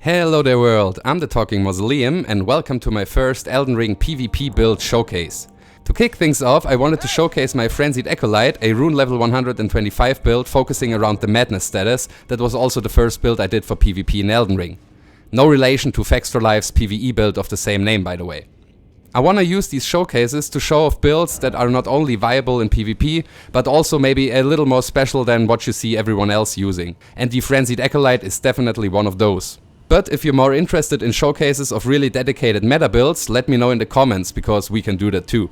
Hello there world, I'm the Talking Mausoleum and welcome to my first Elden Ring PVP Build showcase. To kick things off, I wanted to showcase my Frenzied Acolyte, a rune level 125 build focusing around the madness status that was also the first build I did for PvP in Elden Ring. No relation to Fextralife's PvE build of the same name, by the way. I wanna use these showcases to show off builds that are not only viable in PvP, but also maybe a little more special than what you see everyone else using. And the Frenzied Acolyte is definitely one of those. But if you're more interested in showcases of really dedicated meta builds, let me know in the comments, because we can do that too.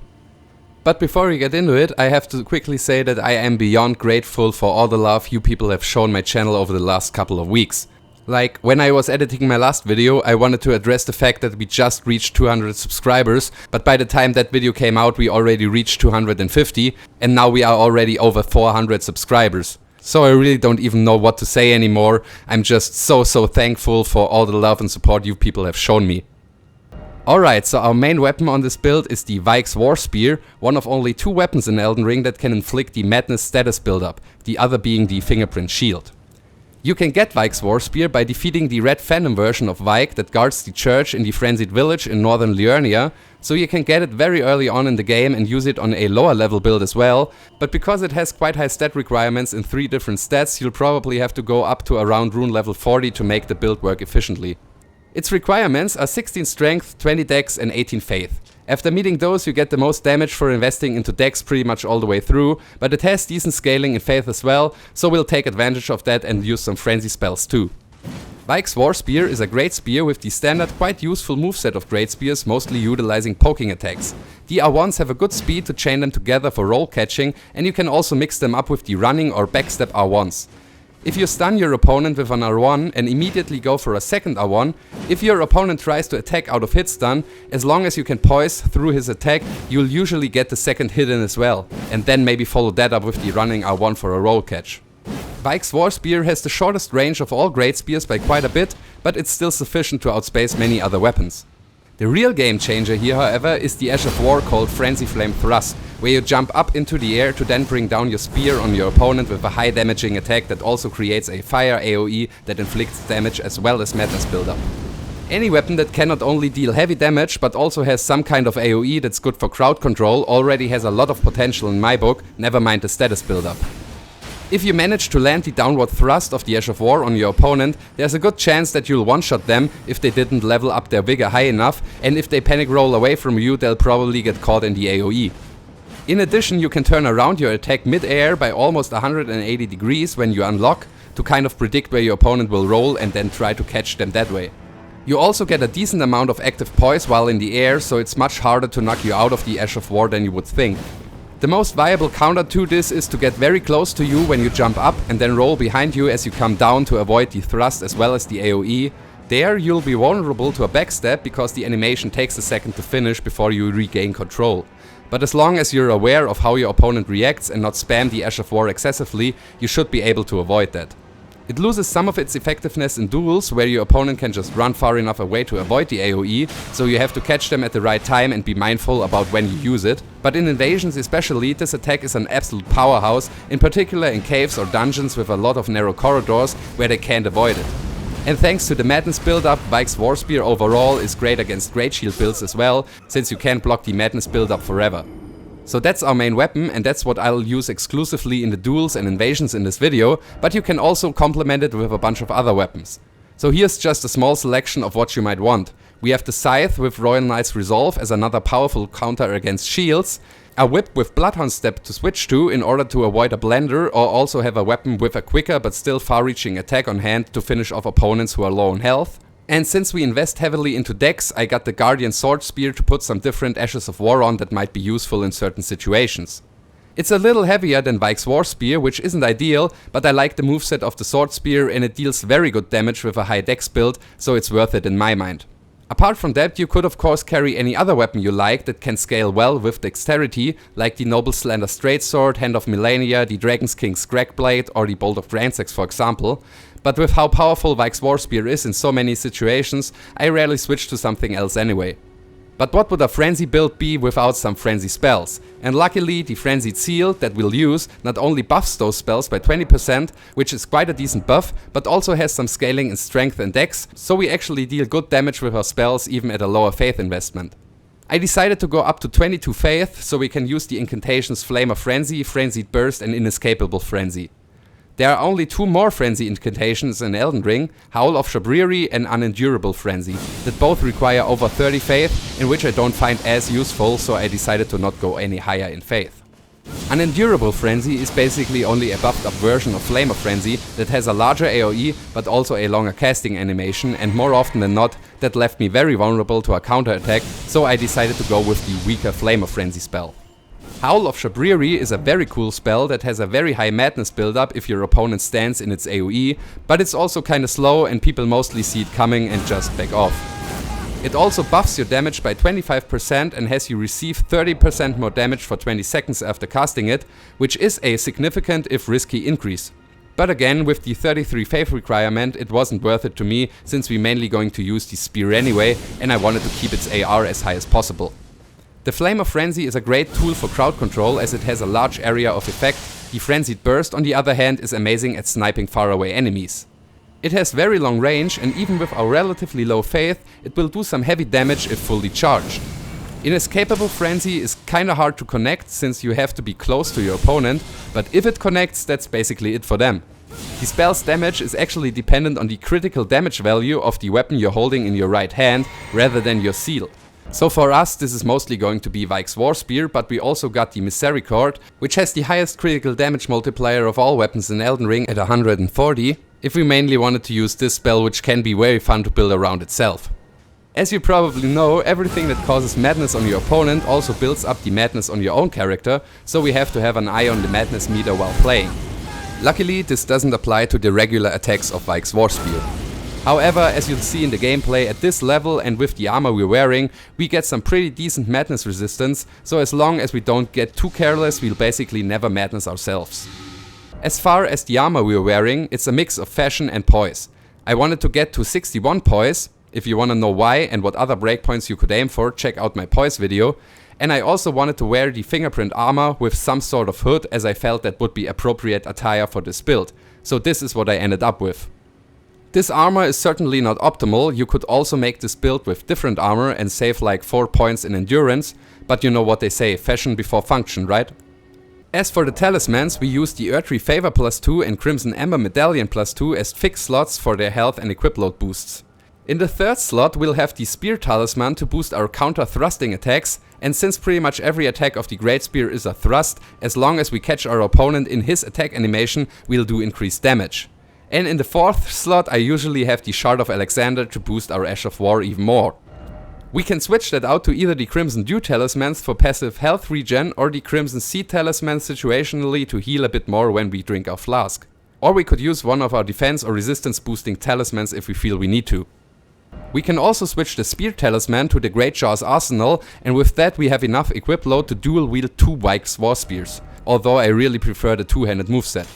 But before we get into it, I have to quickly say that I am beyond grateful for all the love you people have shown my channel over the last couple of weeks. Like, when I was editing my last video, I wanted to address the fact that we just reached 200 subscribers, but by the time that video came out we already reached 250, and now we are already over 400 subscribers. So I really don't even know what to say anymore. I'm just so thankful for all the love and support you people have shown me. Alright, so our main weapon on this build is the Vyke's War Spear, one of only two weapons in Elden Ring that can inflict the madness status buildup, the other being the fingerprint shield. You can get Vyke's War Spear by defeating the red phantom version of Vyke that guards the church in the Frenzied village in northern Liurnia, so you can get it very early on in the game and use it on a lower level build as well, but because it has quite high stat requirements in 3 different stats, you'll probably have to go up to around rune level 40 to make the build work efficiently. Its requirements are 16 strength, 20 dex and 18 faith. After meeting those you get the most damage for investing into dex pretty much all the way through, but it has decent scaling in faith as well, so we'll take advantage of that and use some frenzy spells too. Vyke's War Spear is a great spear with the standard quite useful moveset of great spears, mostly utilizing poking attacks. The R1s have a good speed to chain them together for roll catching, and you can also mix them up with the running or backstep R1s. If you stun your opponent with an R1 and immediately go for a second R1, if your opponent tries to attack out of hit stun, as long as you can poise through his attack, you'll usually get the second hit in as well, and then maybe follow that up with the running R1 for a roll catch. Vyke's War Spear has the shortest range of all great spears by quite a bit, but it's still sufficient to outspace many other weapons. The real game changer here, however, is the Ash of War called Frenzy Flame Thrust, where you jump up into the air to then bring down your spear on your opponent with a high damaging attack that also creates a fire AoE that inflicts damage as well as madness buildup. Any weapon that can not only deal heavy damage but also has some kind of AoE that's good for crowd control already has a lot of potential in my book, never mind the status buildup. If you manage to land the downward thrust of the Ash of War on your opponent, there's a good chance that you'll one-shot them if they didn't level up their vigor high enough, and if they panic roll away from you they'll probably get caught in the AoE. In addition, you can turn around your attack mid-air by almost 180 degrees when you unlock, to kind of predict where your opponent will roll and then try to catch them that way. You also get a decent amount of active poise while in the air, so it's much harder to knock you out of the Ash of War than you would think. The most viable counter to this is to get very close to you when you jump up and then roll behind you as you come down to avoid the thrust as well as the AoE. There you'll be vulnerable to a backstab because the animation takes a second to finish before you regain control. But as long as you're aware of how your opponent reacts and not spam the Ash of War excessively, you should be able to avoid that. It loses some of its effectiveness in duels, where your opponent can just run far enough away to avoid the AoE, so you have to catch them at the right time and be mindful about when you use it. But in invasions especially, this attack is an absolute powerhouse, in particular in caves or dungeons with a lot of narrow corridors where they can't avoid it. And thanks to the madness build-up, Vyke's War Spear overall is great against great shield builds as well, since you can't block the madness build-up forever. So that's our main weapon, and that's what I'll use exclusively in the duels and invasions in this video, but you can also complement it with a bunch of other weapons. So here's just a small selection of what you might want. We have the Scythe with Royal Knight's Resolve as another powerful counter against shields, a whip with Bloodhound Step to switch to in order to avoid a blender, or also have a weapon with a quicker but still far-reaching attack on hand to finish off opponents who are low on health. And since we invest heavily into dex, I got the Guardian Sword Spear to put some different Ashes of War on that might be useful in certain situations. It's a little heavier than Vyke's War Spear, which isn't ideal, but I like the moveset of the Sword Spear and it deals very good damage with a high dex build, so it's worth it in my mind. Apart from that, you could of course carry any other weapon you like that can scale well with dexterity, like the Noble Slender Straight-Sword, Hand of Millennia, the Dragon's King's Scragblade or the Bolt of Dransex for example. But with how powerful Vyke's War Spear is in so many situations, I rarely switch to something else anyway. But what would a Frenzy build be without some Frenzy spells? And luckily the Frenzied Seal that we'll use not only buffs those spells by 20%, which is quite a decent buff, but also has some scaling in strength and dex, so we actually deal good damage with our spells even at a lower faith investment. I decided to go up to 22 faith, so we can use the incantations Flame of Frenzy, Frenzied Burst and Inescapable Frenzy. There are only 2 more Frenzy incantations in Elden Ring, Howl of Shabriri and Unendurable Frenzy, that both require over 30 faith, in which I don't find as useful, so I decided to not go any higher in faith. Unendurable Frenzy is basically only a buffed up version of Flame of Frenzy that has a larger AoE but also a longer casting animation, and more often than not that left me very vulnerable to a counter attack, so I decided to go with the weaker Flame of Frenzy spell. Howl of Shabriri is a very cool spell that has a very high madness buildup if your opponent stands in its AoE, but it's also kinda slow and people mostly see it coming and just back off. It also buffs your damage by 25% and has you receive 30% more damage for 20 seconds after casting it, which is a significant if risky increase. But again, with the 33 faith requirement, it wasn't worth it to me since we're mainly going to use the spear anyway and I wanted to keep its AR as high as possible. The Flame of Frenzy is a great tool for crowd control as it has a large area of effect. The Frenzied Burst on the other hand is amazing at sniping faraway enemies. It has very long range and even with our relatively low faith, it will do some heavy damage if fully charged. Inescapable Frenzy is kinda hard to connect since you have to be close to your opponent, but if it connects, that's basically it for them. The spell's damage is actually dependent on the critical damage value of the weapon you're holding in your right hand rather than your seal. So for us this is mostly going to be Vyke's War Spear, but we also got the Misericord, which has the highest critical damage multiplier of all weapons in Elden Ring at 140, if we mainly wanted to use this spell, which can be very fun to build around itself. As you probably know, everything that causes madness on your opponent also builds up the madness on your own character, so we have to have an eye on the madness meter while playing. Luckily this doesn't apply to the regular attacks of Vyke's War Spear. However, as you'll see in the gameplay, at this level and with the armor we're wearing, we get some pretty decent madness resistance, so as long as we don't get too careless, we'll basically never madness ourselves. As far as the armor we're wearing, it's a mix of fashion and poise. I wanted to get to 61 poise. If you wanna know why and what other breakpoints you could aim for, check out my poise video. And I also wanted to wear the fingerprint armor with some sort of hood, as I felt that would be appropriate attire for this build. So this is what I ended up with. This armor is certainly not optimal. You could also make this build with different armor and save like 4 points in endurance, but you know what they say, fashion before function, right? As for the talismans, we use the Erdtree Favor +2 and Crimson Ember Medallion +2 as fixed slots for their health and equip load boosts. In the third slot we'll have the Spear Talisman to boost our counter thrusting attacks, and since pretty much every attack of the Great Spear is a thrust, as long as we catch our opponent in his attack animation, we'll do increased damage. And in the fourth slot I usually have the Shard of Alexander to boost our Ash of War even more. We can switch that out to either the Crimson Dew Talismans for passive health regen or the Crimson Seed Talismans situationally to heal a bit more when we drink our flask. Or we could use one of our defense or resistance boosting talismans if we feel we need to. We can also switch the Spear Talisman to the Greatjaw's Arsenal, and with that we have enough equip load to dual wield 2 Vyke's War Spears, although I really prefer the two-handed moveset.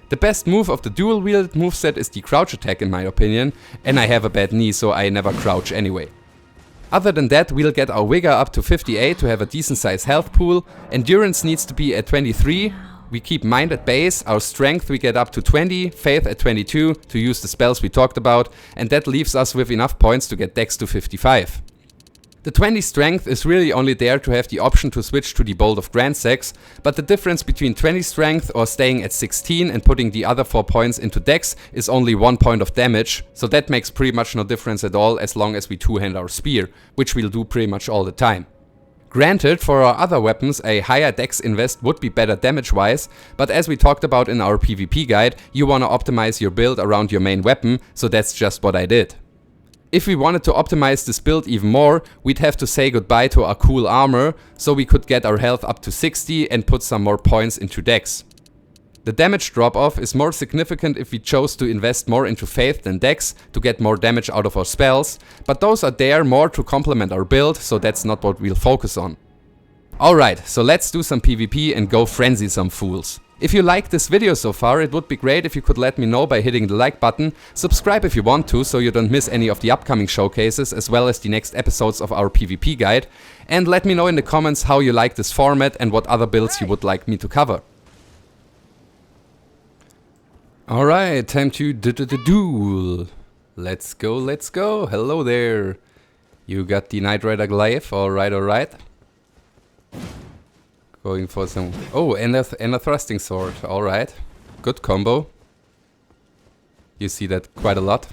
The best move of the dual wielded moveset is the crouch attack in my opinion, and I have a bad knee so I never crouch anyway. Other than that, we'll get our Vigor up to 58 to have a decent sized health pool, Endurance needs to be at 23, we keep Mind at base, our Strength we get up to 20, Faith at 22 to use the spells we talked about, and that leaves us with enough points to get Dex to 55. The 20 strength is really only there to have the option to switch to the Bolt of Grand Sex, but the difference between 20 strength or staying at 16 and putting the other 4 points into Dex is only 1 point of damage, so that makes pretty much no difference at all as long as we two-hand our spear, which we'll do pretty much all the time. Granted, for our other weapons a higher Dex invest would be better damage wise, but as we talked about in our PvP guide, you wanna optimize your build around your main weapon, so that's just what I did. If we wanted to optimize this build even more, we'd have to say goodbye to our cool armor, so we could get our health up to 60 and put some more points into Dex. The damage drop-off is more significant if we chose to invest more into Faith than Dex to get more damage out of our spells, but those are there more to complement our build, so that's not what we'll focus on. Alright, so let's do some PvP and go frenzy some fools. If you liked this video so far, it would be great if you could let me know by hitting the like button, subscribe if you want to so you don't miss any of the upcoming showcases as well as the next episodes of our PvP guide, and let me know in the comments how you like this format and what other builds you would like me to cover. Alright, time to duel. Let's go, let's go. Hello there. You got the Knight Rider Goliath, alright. Going for some... Oh, and a thrusting sword. Alright. Good combo. You see that quite a lot.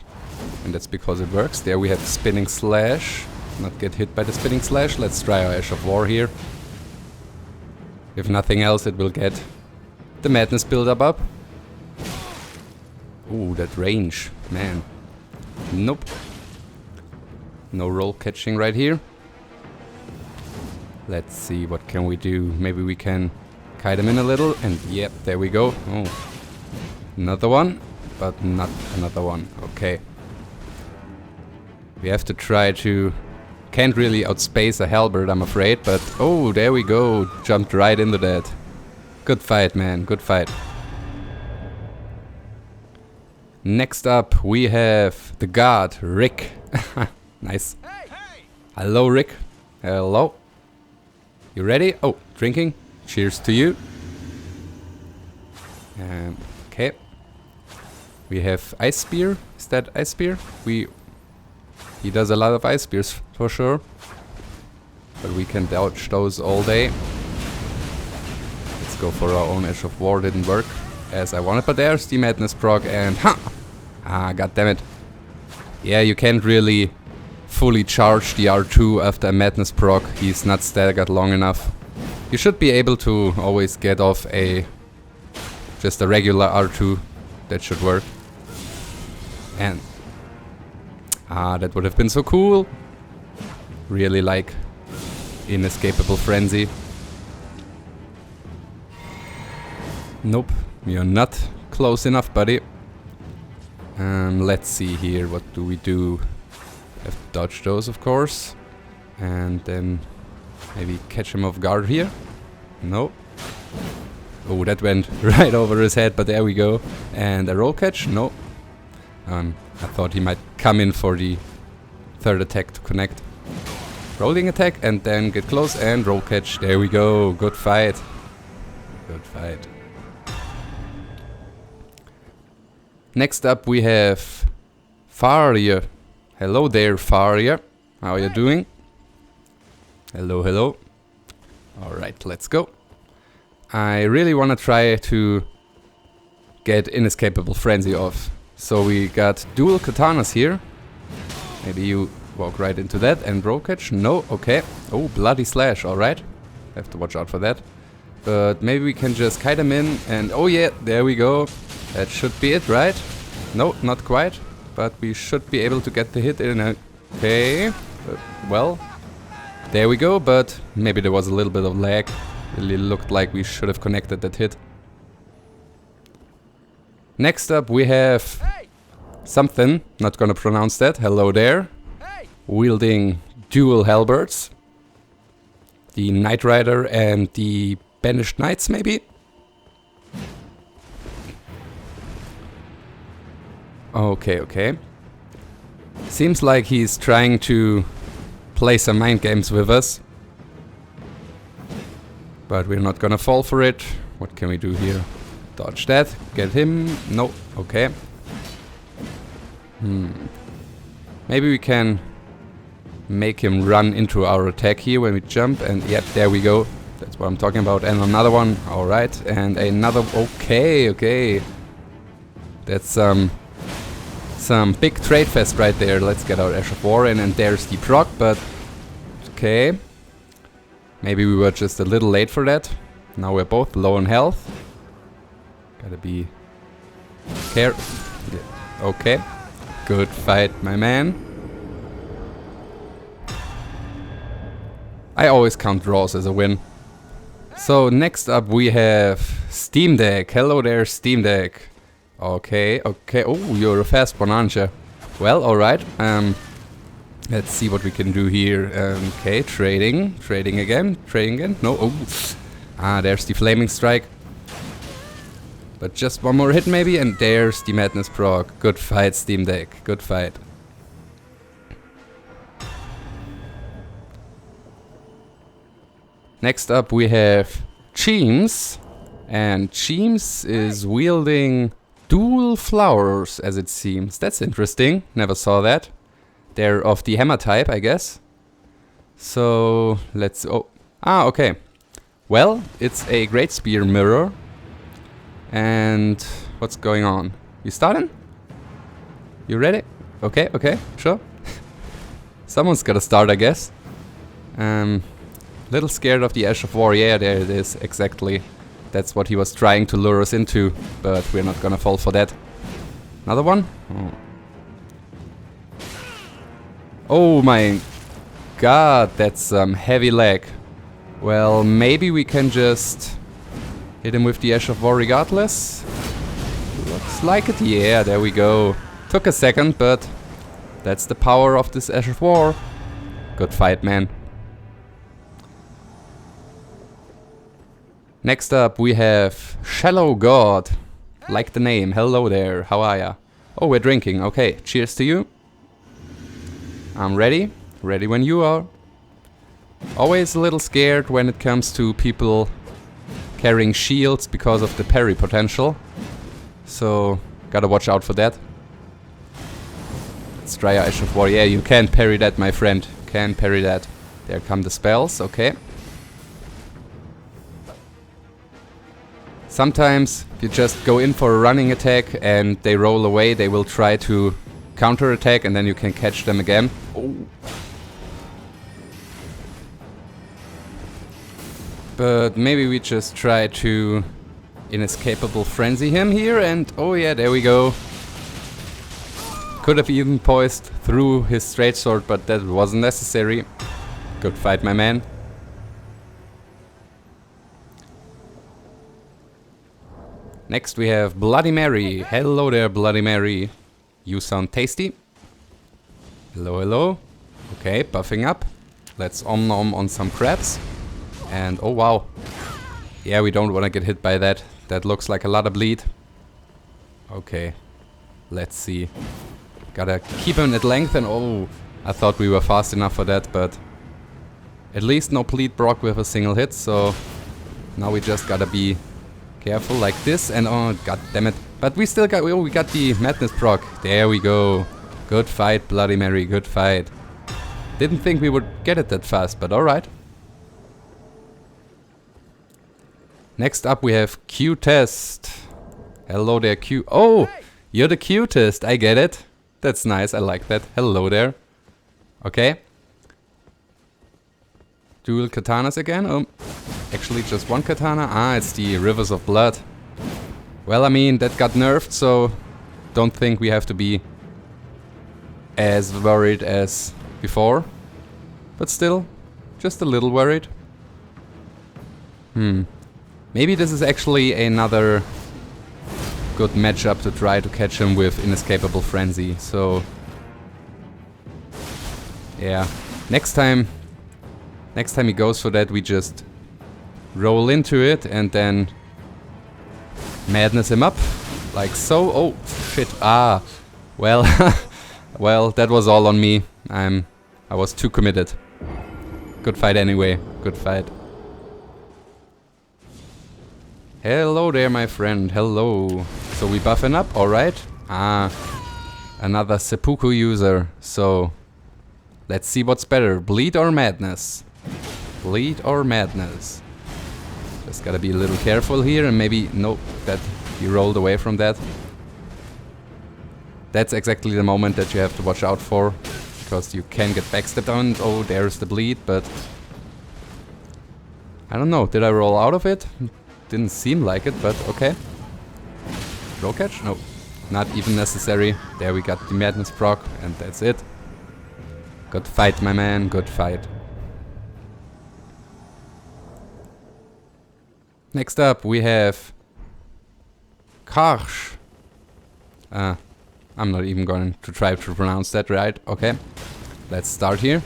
And that's because it works. There we have Spinning Slash. Not get hit by the Spinning Slash. Let's try our Ash of War here. If nothing else, it will get the Madness build up. Ooh, that range. Man. Nope. No roll catching right here. Let's see, what can we do? Maybe we can kite him in a little, and yep, there we go. Oh, another one, but not another one. Okay. We have to try to... Can't really outspace a halberd, I'm afraid, but... Oh, there we go. Jumped right into that. Good fight, man. Good fight. Next up, we have the god, Rick. Nice. Hello, Rick. Hello. You ready? Oh, drinking. Cheers to you. Okay. We have Ice Spear. Is that Ice Spear? He does a lot of Ice Spears for sure. But we can dodge those all day. Let's go for our own Ash of War. Didn't work as I wanted. But there's the Madness proc and... Ha! Ah, goddammit. Yeah, you can't really... fully charge the R2 after a Madness proc. He's not staggered long enough. You should be able to always get off just a regular R2. That should work. And that would have been so cool. Really like inescapable frenzy. Nope, you're not close enough, buddy. Let's see here, what do we do? Have to dodge those, of course. And then maybe catch him off guard here. No. Oh, that went right over his head, but there we go. And a roll catch? No. I thought he might come in for the third attack to connect. Rolling attack and then get close and roll catch. There we go. Good fight. Good fight. Next up we have Faria. Hello there, Faria. How are you doing? Hello, hello. Alright, let's go. I really want to try to get Inescapable Frenzy off. So we got dual katanas here. Maybe you walk right into that and roll catch. No, okay. Oh, Bloody Slash, alright. Have to watch out for that. But maybe we can just kite him in and... Oh yeah, there we go. That should be it, right? No, not quite. But we should be able to get the hit in. Okay. Well, there we go, but maybe there was a little bit of lag. Really looked like we should have connected that hit. Next up we have something, not gonna pronounce that, hello there. Wielding dual halberds. The Knight Rider and the Banished Knights, maybe? Okay, okay. Seems like he's trying to play some mind games with us. But we're not gonna fall for it. What can we do here? Dodge that. Get him. No. Okay. Maybe we can make him run into our attack here when we jump. And yep, there we go. That's what I'm talking about. And another one. Alright. And another... Okay, okay. That's some big trade fest right there. Let's get our Ash of War in, and there's the proc, but okay. Maybe we were just a little late for that. Now we're both low on health. Gotta be careful. Yeah. Okay. Good fight, my man. I always count draws as a win. So next up we have Steam Deck. Hello there, Steam Deck. Okay, okay. Oh, you're a fast one, aren't you? Well, alright. Let's see what we can do here. Okay, trading. Trading again. Trading again. No, oh. Ah, there's the Flaming Strike. But just one more hit maybe, and there's the Madness proc. Good fight, Steam Deck. Good fight. Next up we have Cheems. And Cheems is wielding dual flowers, as it seems. That's interesting. Never saw that. They're of the hammer type, I guess. So, let's... Oh. Ah, okay. Well, it's a Great Spear mirror. And what's going on? You starting? You ready? Okay, okay, sure. Someone's gotta start, I guess. Little scared of the Ash of War. Yeah, there it is, exactly. That's what he was trying to lure us into, but we're not gonna fall for that. Another one? Oh, oh my god, that's some heavy lag. Well, maybe we can just hit him with the Ash of War regardless. Looks like it. Yeah, there we go. Took a second, but that's the power of this Ash of War. Good fight, man. Next up we have Shallow God. Like the name. Hello there. How are ya? Oh, we're drinking. Okay, cheers to you. I'm ready. Ready when you are. Always a little scared when it comes to people carrying shields because of the parry potential. So, gotta watch out for that. Let's try our Ash of War. Yeah, you can parry that, my friend. Can parry that. There come the spells. Okay. Sometimes you just go in for a running attack and they roll away. They will try to counter attack and then you can catch them again. Oh. But maybe we just try to inescapable frenzy him here, and oh yeah, there we go. Could have even poised through his straight sword, but that wasn't necessary. Good fight, my man. Next we have Bloody Mary. Hello there, Bloody Mary. You sound tasty. Hello, hello. Okay, buffing up. Let's om-nom on some crabs. And oh wow. Yeah, we don't want to get hit by that. That looks like a lot of bleed. Okay. Let's see. Gotta keep him at length and oh, I thought we were fast enough for that, but at least no bleed proc with a single hit, so now we just gotta be careful like this and oh god damn it. But we still got, we got the Madness proc. There we go. Good fight, Bloody Mary, good fight. Didn't think we would get it that fast, but alright. Next up we have Q-Test. Hello there, Q. Oh, you're the Q-Test. I get it. That's nice. I like that. Hello there. Okay. Dual katanas again. Oh, actually just one katana. Ah, it's the Rivers of Blood. Well, I mean, that got nerfed, so don't think we have to be as worried as before. But still, just a little worried. Maybe this is actually another good matchup to try to catch him with Inescapable Frenzy. So, yeah. Next time he goes for that, we just roll into it and then madness him up. Like so. Oh, shit. Ah. Well, well, that was all on me. I was too committed. Good fight anyway. Good fight. Hello there, my friend. Hello. So we buffing up, alright. Ah, another seppuku user. So, let's see what's better. Bleed or madness? Bleed or madness? Just gotta be a little careful here and maybe... Nope, that you rolled away from that. That's exactly the moment that you have to watch out for. Because you can get backstepped on. Oh, there's the bleed, but... I don't know, did I roll out of it? Didn't seem like it, but okay. Roll catch? No, not even necessary. There we got the Madness proc, and that's it. Good fight, my man, good fight. Next up, we have Karsh. I'm not even going to try to pronounce that right. Okay, let's start here.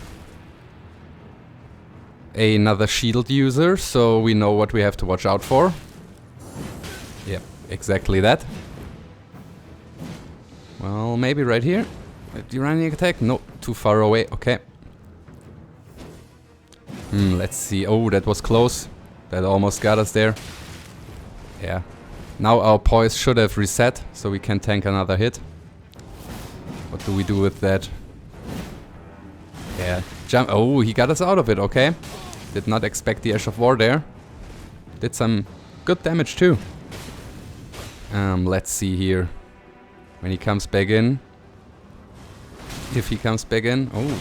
Another shield user, so we know what we have to watch out for. Yep, exactly that. Well, maybe right here. Do you run any attack? No, too far away. Okay. Let's see. Oh, that was close. That almost got us there. Yeah. Now our poise should have reset, so we can tank another hit. What do we do with that? Yeah. Jump. Oh, he got us out of it. Okay. Did not expect the Ash of War there. Did some good damage too. Let's see here. When he comes back in. If he comes back in. Oh,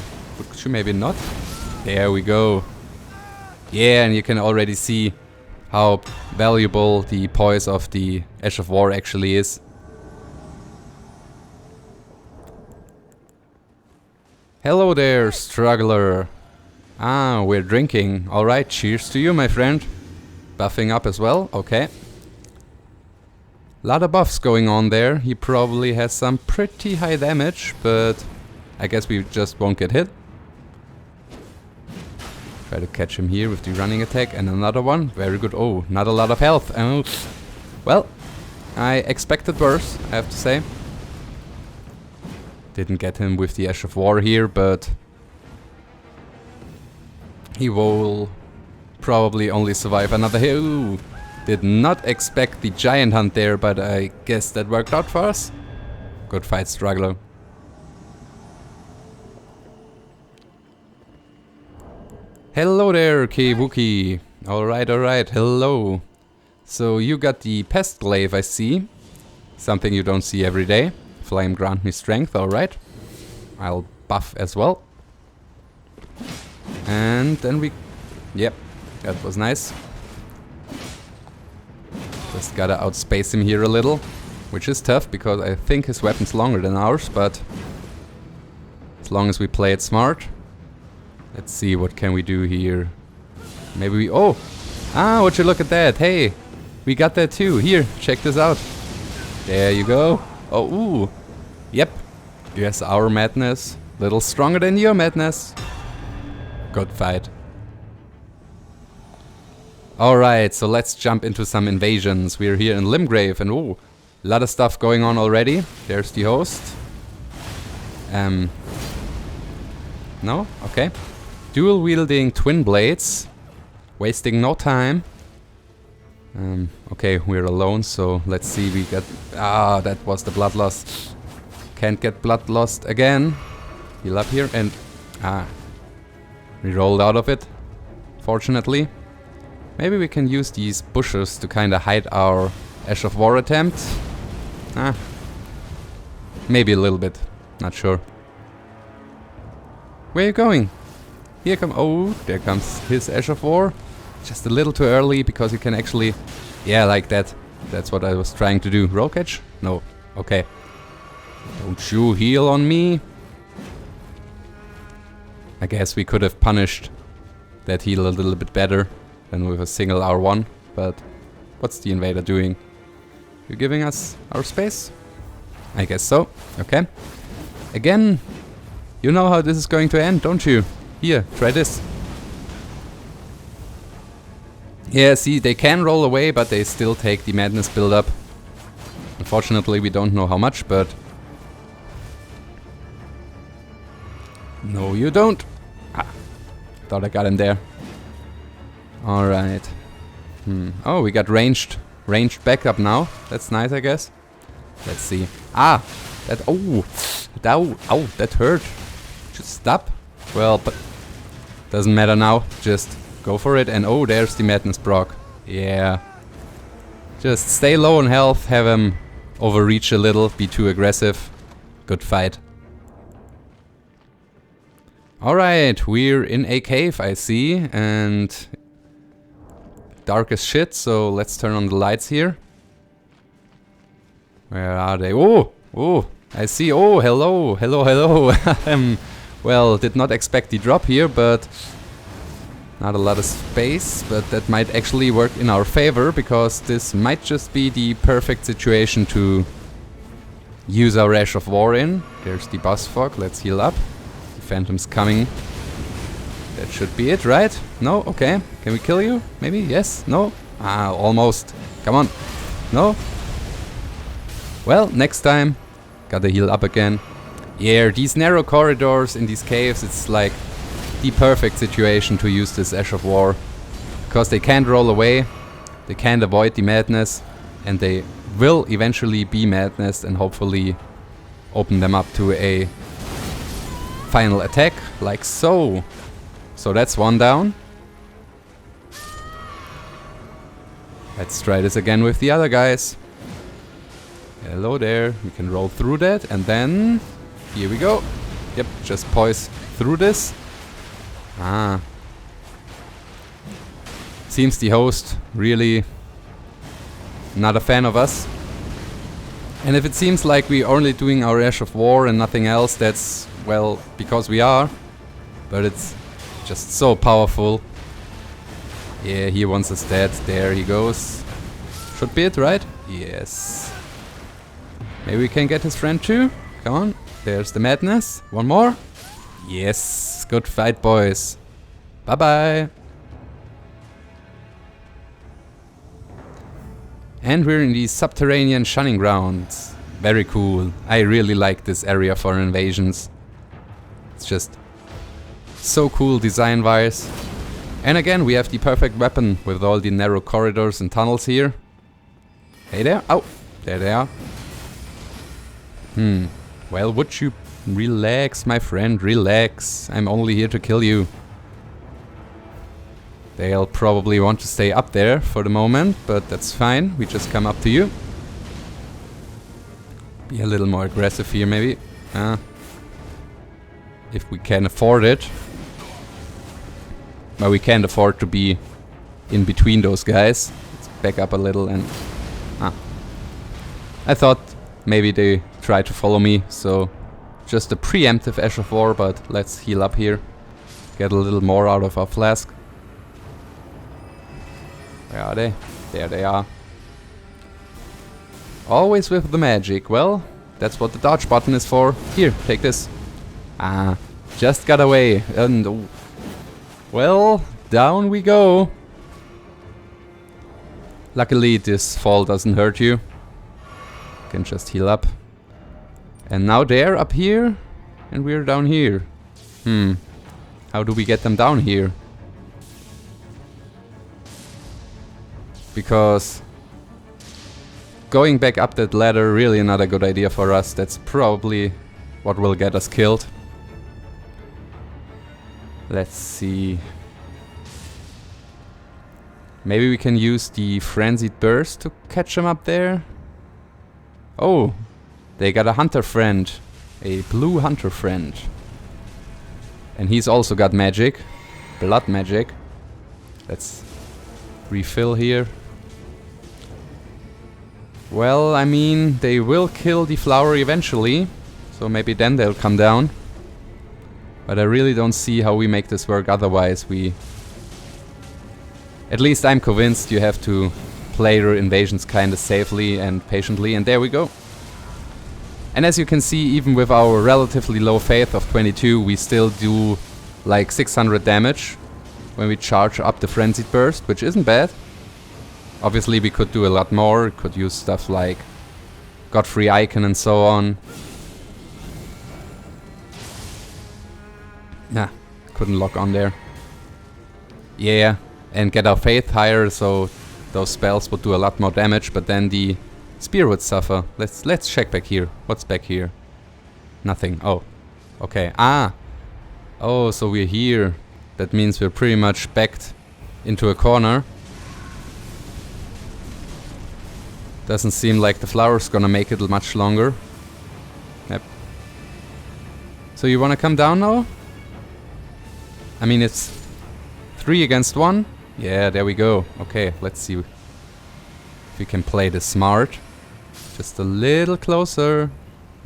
could you maybe not? There we go. Yeah, and you can already see how valuable the poise of the Ash of War actually is. Hello there, struggler. Ah, we're drinking. Alright, cheers to you, my friend. Buffing up as well, okay. Lot of buffs going on there. He probably has some pretty high damage, but I guess we just won't get hit. Try to catch him here with the running attack and another one. Very good. Oh, not a lot of health. Oh. Well, I expected worse, I have to say. Didn't get him with the Ash of War here, but he will probably only survive another hit. Ooh, did not expect the giant hunt there, but I guess that worked out for us. Good fight, struggler. Hello there, Kiwuki. Alright, hello. So you got the Pest Glaive, I see. Something you don't see every day. Flame grant me strength, alright. I'll buff as well. And then we... Yep, that was nice. Just gotta outspace him here a little. Which is tough, because I think his weapon's longer than ours, but... as long as we play it smart. Let's see, what can we do here? Maybe we... Oh! Ah, would you look at that? Hey! We got that too. Here, check this out. There you go. Oh, ooh. Yep. Yes, our madness. Little stronger than your madness. Good fight. Alright, so let's jump into some invasions. We're here in Limgrave and ooh, a lot of stuff going on already. There's the host. No? Okay. Dual wielding twin blades. Wasting no time. Okay, we're alone, so let's see, we got... Ah, that was the bloodlust. Can't get bloodlust again. Heal up here and... Ah. We rolled out of it, fortunately. Maybe we can use these bushes to kinda hide our Ash of War attempt. Ah. Maybe a little bit, not sure. Where are you going? Here come... Oh, there comes his Ash of War. Just a little too early, because you can actually... Yeah, like that. That's what I was trying to do. Roll catch? No. Okay. Don't you heal on me. I guess we could have punished that heal a little bit better than with a single R1. But what's the invader doing? You giving us our space? I guess so. Okay. Again, you know how this is going to end, don't you? Here, try this. Yeah, see, they can roll away, but they still take the madness build up. Unfortunately, we don't know how much, but... No, you don't! Ah, thought I got him there. Alright. Oh, we got ranged backup now. That's nice, I guess. Let's see. Ah! That... Oh! Ow! That hurt. Just stop. Well, but... doesn't matter now. Just... go for it, and oh, there's the madness proc. Yeah. Just stay low on health, have him overreach a little, be too aggressive. Good fight. Alright, we're in a cave, I see, and dark as shit, so let's turn on the lights here. Where are they? Oh! Oh! I see. Oh, hello! Hello! Well, did not expect the drop here, but... not a lot of space, but that might actually work in our favor, because this might just be the perfect situation to use our Ash of War in. There's the boss fog, let's heal up. The phantom's coming. That should be it, right? No? Okay. Can we kill you? Maybe? Yes? No? Ah, almost. Come on. No? Well, next time, gotta heal up again. Yeah, these narrow corridors in these caves, it's like the perfect situation to use this Ash of War. Because they can't roll away, they can't avoid the madness, and they will eventually be madness and hopefully open them up to a final attack, like so. So that's one down. Let's try this again with the other guys. Hello there, we can roll through that, and then here we go. Yep, just poise through this. Ah. Seems the host really not a fan of us. And if it seems like we're only doing our Ash of War and nothing else, that's, well, because we are. But it's just so powerful. Yeah, he wants us dead. There he goes. Should be it, right? Yes. Maybe we can get his friend too. Come on. There's the madness. One more. Yes. Good fight, boys. Bye-bye. And we're in the subterranean shunning grounds. Very cool. I really like this area for invasions. It's just so cool design-wise. And again, we have the perfect weapon with all the narrow corridors and tunnels here. Hey there. Oh, there they are. Well, would you relax, my friend? Relax. I'm only here to kill you. They'll probably want to stay up there for the moment, but that's fine. We just come up to you. Be a little more aggressive here, maybe. If we can afford it. But we can't afford to be in between those guys. Let's back up a little and... I thought maybe they tried to follow me, so... Just a preemptive Ash of War, but let's heal up here. Get a little more out of our flask. Where are they? There they are. Always with the magic. Well, that's what the dodge button is for. Here, take this. Just got away. And... well, down we go. Luckily, this fall doesn't hurt you. Can just heal up. And now they're up here, and we're down here. How do we get them down here? Because going back up that ladder really not a good idea for us. That's probably what will get us killed. Let's see. Maybe we can use the Frenzied Burst to catch them up there. Oh, they got a hunter friend. A blue hunter friend. And he's also got magic. Blood magic. Let's refill here. Well, I mean, they will kill the flower eventually. So maybe then they'll come down. But I really don't see how we make this work otherwise. At least I'm convinced you have to play your invasions kinda safely and patiently. And there we go. And as you can see, even with our relatively low faith of 22, we still do like 600 damage when we charge up the Frenzied Burst, which isn't bad. Obviously we could do a lot more, could use stuff like Godfrey Icon and so on. Nah, couldn't lock on there. Yeah, and get our faith higher, so those spells would do a lot more damage, but then the spear would suffer. Let's check back here. What's back here? Nothing. Oh, okay. Oh, so we're here. That means we're pretty much backed into a corner. Doesn't seem like the flower's gonna make it much longer. Yep. So you wanna come down now? I mean, it's 3 against 1. Yeah, there we go. Okay, let's see if we can play this smart. Just a little closer.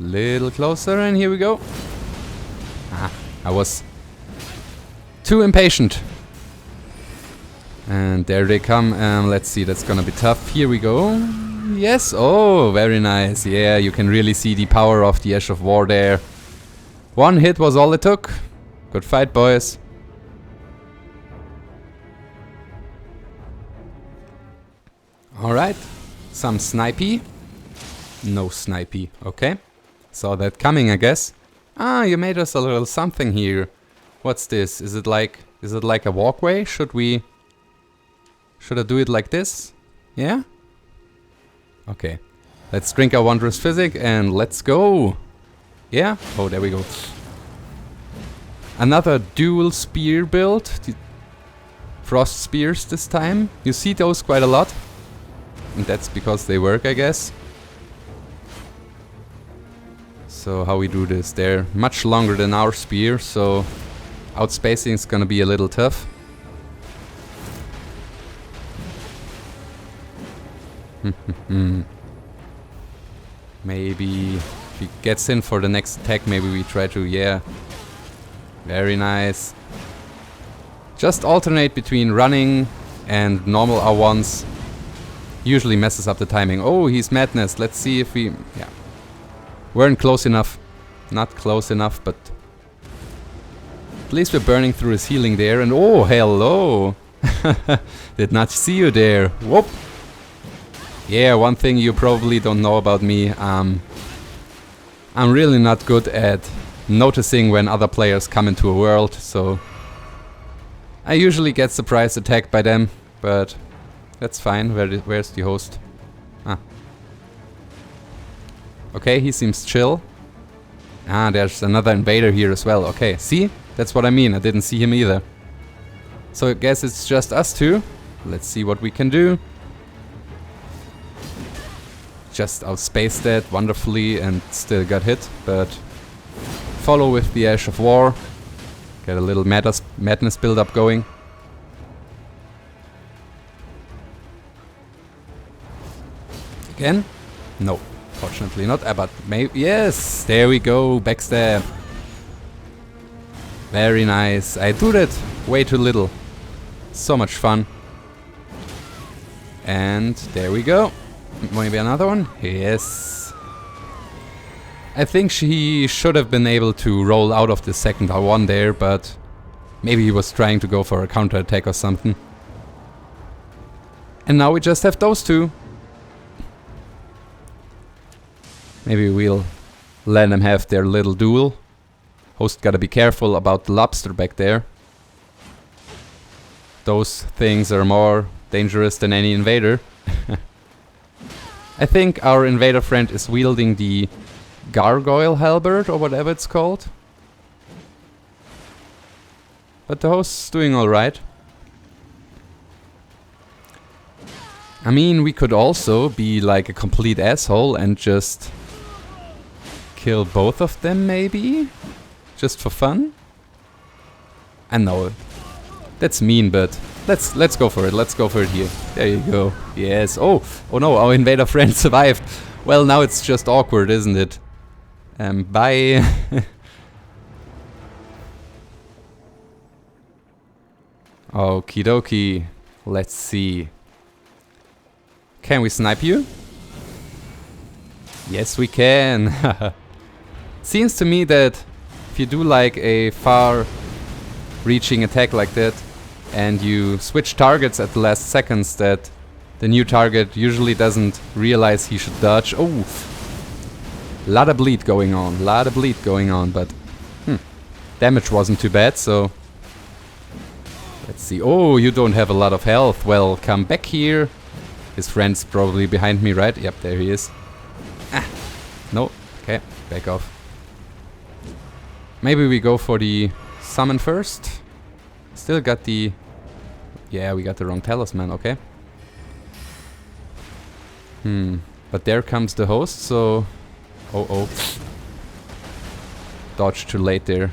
Little closer, and here we go. I was too impatient. And there they come. Let's see, that's gonna be tough. Here we go. Yes, oh, very nice. Yeah, you can really see the power of the Ash of War there. One hit was all it took. Good fight, boys. Alright, some snipey. No snipey. Okay. Saw that coming, I guess. Ah, you made us a little something here. What's this? Is it like a walkway? Should I do it like this? Yeah? Okay. Let's drink our wondrous physic and let's go. Yeah? Oh, there we go. Another dual spear build. The frost spears this time. You see those quite a lot. And that's because they work, I guess. So how we do this? They're much longer than our spear, so outspacing is gonna be a little tough. Maybe if he gets in for the next attack, maybe we try to, yeah. Very nice. Just alternate between running and normal R1s. Usually messes up the timing. Oh, he's madness. Let's see if we... yeah. Weren't close enough. Not close enough, but... at least we're burning through his healing there. And oh, hello! Did not see you there. Whoop! Yeah, one thing you probably don't know about me. I'm really not good at noticing when other players come into a world, so... I usually get surprise attacked by them, but... that's fine. Where's the host? Ah. Okay, he seems chill. Ah, there's another invader here as well. Okay, see? That's what I mean. I didn't see him either. So I guess it's just us two. Let's see what we can do. Just outspaced that wonderfully and still got hit, but... follow with the Ash of War. Get a little madness build-up going. Again? No, fortunately not. But maybe... yes! There we go! Backstab! Very nice. I do that way too little. So much fun. And there we go. Maybe another one? Yes. I think he should have been able to roll out of the second R1 there, but maybe he was trying to go for a counter-attack or something. And now we just have those two. Maybe we'll let them have their little duel. Host gotta be careful about the lobster back there. Those things are more dangerous than any invader. I think our invader friend is wielding the gargoyle halberd or whatever it's called. But the host's doing alright. I mean, we could also be like a complete asshole and just kill both of them, maybe? Just for fun? I know. That's mean, but let's go for it. Let's go for it here. There you go. Yes. Oh no, our invader friend survived. Well, now it's just awkward, isn't it? Bye. Okie dokie. Let's see. Can we snipe you? Yes, we can. Seems to me that if you do like a far-reaching attack like that, and you switch targets at the last seconds, that the new target usually doesn't realize he should dodge. Oh! Lot of bleed going on, but damage wasn't too bad, so... let's see. Oh, you don't have a lot of health. Well, come back here. His friend's probably behind me, right? Yep, there he is. Ah! No. Okay, back off. Maybe we go for the summon first. Still got the... yeah, we got the wrong talisman, okay. But there comes the host, so... oh. Dodge too late there.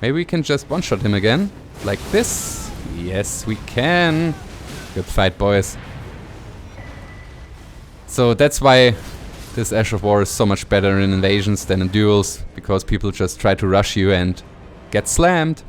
Maybe we can just one-shot him again. Like this. Yes, we can. Good fight, boys. So that's why this Ash of War is so much better in invasions than in duels. Because people just try to rush you and get slammed.